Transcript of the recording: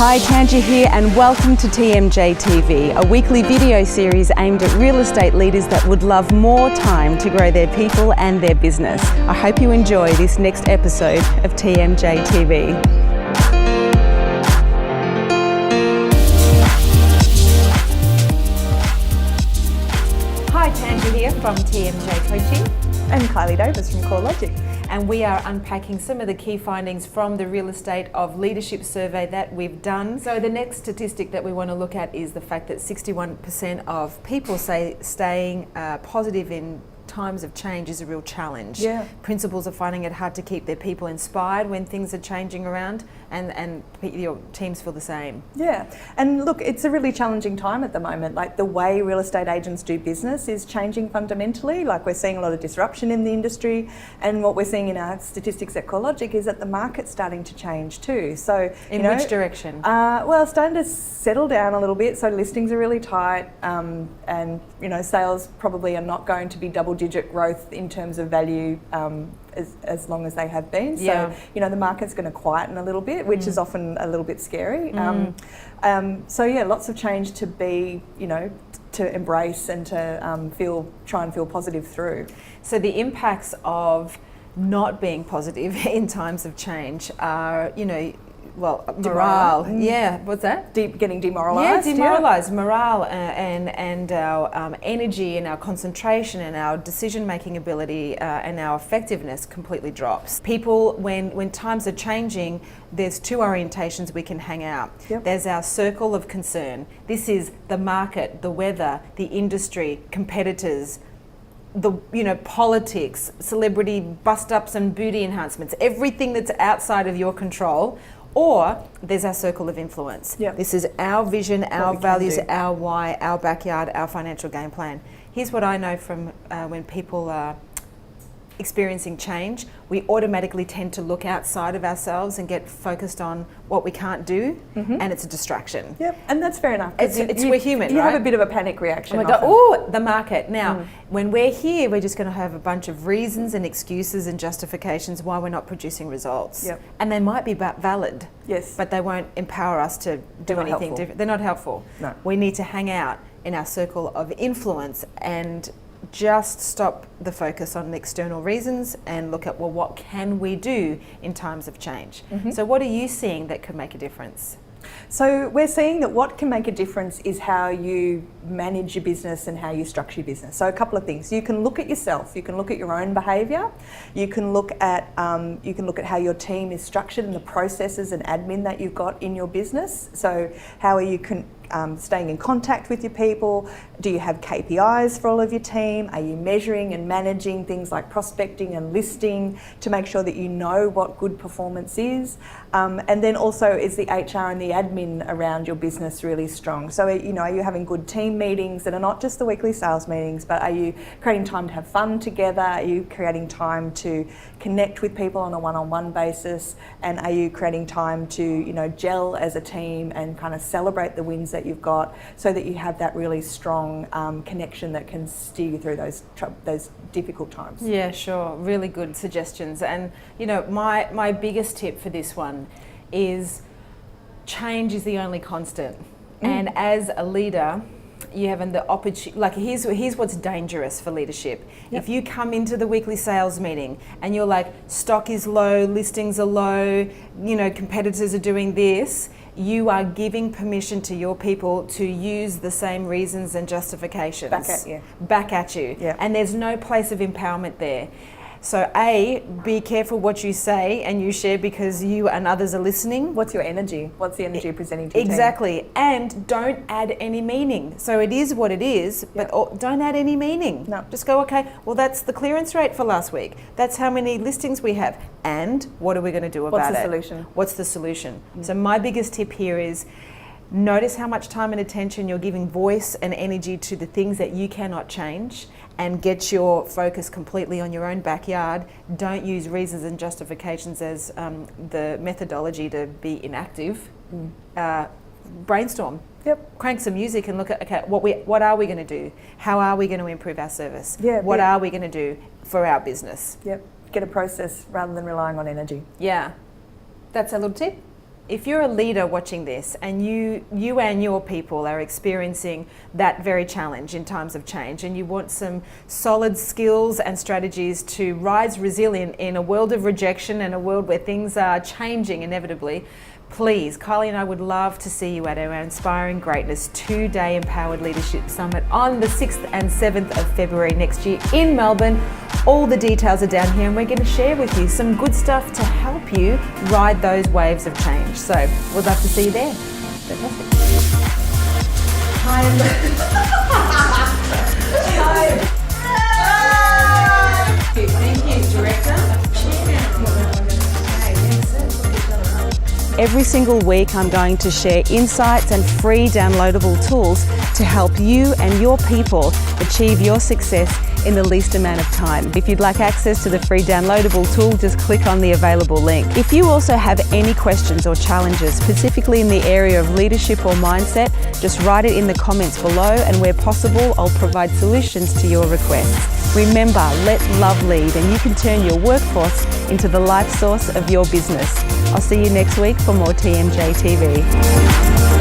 Hi, Tangia here and welcome to TMJ TV, a weekly video series aimed at real estate leaders that would love more time to grow their people and their business. I hope you enjoy this next episode of TMJ TV. Hi, Tangia here from TMJ Coaching. And Kylie Davis from CoreLogic. And we are unpacking some of the key findings from the Real Estate of Leadership survey that we've done. So the next statistic that we want to look at is the fact that 61% of people say staying positive in times of change is a real challenge. Yeah. Principals are finding it hard to keep their people inspired when things are changing around, and your teams feel the same. Yeah, and look, it's a really challenging time at the moment. Like, the way real estate agents do business is changing fundamentally. Like, we're seeing a lot of disruption in the industry, and what we're seeing in our statistics at CoreLogic is that the market's starting to change too. So, in which direction? Well, starting to settle down a little bit. So listings are really tight, and sales probably are not going to be double-digit growth in terms of value as long as they have been. Yeah. So, the market's going to quieten a little bit, which is often a little bit scary. So yeah, lots of change to be, to embrace and to try and feel positive through. So the impacts of not being positive in times of change are, morale. Yeah, what's that? Getting demoralised. Yeah, demoralised. Morale and our energy and our concentration and our decision-making ability and our effectiveness completely drops. People, when times are changing, there's two orientations we can hang out. Yep. There's our circle of concern. This is the market, the weather, the industry, competitors, politics, celebrity bust-ups and booty enhancements, everything that's outside of your control. Or there's our circle of influence. Yep. This is our vision, our values, our why, our backyard, our financial game plan. Here's what I know from when people are experiencing change, we automatically tend to look outside of ourselves and get focused on what we can't do, and it's a distraction. Yep, and that's fair enough. We're human, you right? have a bit of a panic reaction. And we go, oh, the market. Now, when we're here, we're just going to have a bunch of reasons and excuses and justifications why we're not producing results. Yep. And they might be valid, yes, but they won't empower us to do anything different. They're not helpful. No. We need to hang out in our circle of influence and just stop the focus on the external reasons and look at, well, what can we do in times of change? So what are you seeing that could make a difference? So we're seeing that what can make a difference is how you manage your business and how you structure your business. So a couple of things. You can look at yourself. You can look at your own behaviour. You can look at how your team is structured and the processes and admin that you've got in your business. So how are you staying in contact with your people? Do you have KPIs for all of your team? Are you measuring and managing things like prospecting and listing to make sure that you know what good performance is? And then also, is the HR and the admin around your business really strong? So, are you having good team meetings that are not just the weekly sales meetings, but are you creating time to have fun together? Are you creating time to connect with people on a one-on-one basis? And are you creating time to, gel as a team and kind of celebrate the wins that you've got so that you have that really strong connection that can steer you through those difficult times? Yeah, sure. Really good suggestions. And, my biggest tip for this one is change is the only constant. And as a leader, you have the opportunity, like here's what's dangerous for leadership. If you come into the weekly sales meeting and you're like, stock is low, listings are low, competitors are doing this, you are giving permission to your people to use the same reasons and justifications back at you. Yeah. And there's no place of empowerment there. So be careful what you say and you share, because you and others are listening. What's your energy? What's the energy you're presenting to your team? Exactly. And don't add any meaning. So it is what it is, but don't add any meaning. No. Just go, okay, well, that's the clearance rate for last week. That's how many listings we have. And what are we going to do about it? What's the solution? So my biggest tip here is notice how much time and attention you're giving voice and energy to the things that you cannot change, and get your focus completely on your own backyard. Don't use reasons and justifications as the methodology to be inactive. Brainstorm. Yep. Crank some music and look at, okay, what are we going to do? How are we going to improve our service? Yeah, what are we going to do for our business? Yep. Get a process rather than relying on energy. Yeah. That's a little tip. if you're a leader watching this and you and your people are experiencing that very challenge in times of change, and you want some solid skills and strategies to rise resilient in a world of rejection and a world where things are changing inevitably, please, Kylie and I would love to see you at our Inspiring Greatness 2-day Empowered Leadership Summit on the 6th and 7th of February next year in Melbourne. All the details are down here, and we're going to share with you some good stuff to help you ride those waves of change. So we'd love to see you there. Fantastic. Hi. Thank you, Director. Every single week I'm going to share insights and free downloadable tools to help you and your people achieve your success in the least amount of time. If you'd like access to the free downloadable tool, just click on the available link. If you also have any questions or challenges, specifically in the area of leadership or mindset, just write it in the comments below, and where possible, I'll provide solutions to your requests. Remember, let love lead, and you can turn your workforce into the life source of your business. I'll see you next week for more TMJ TV.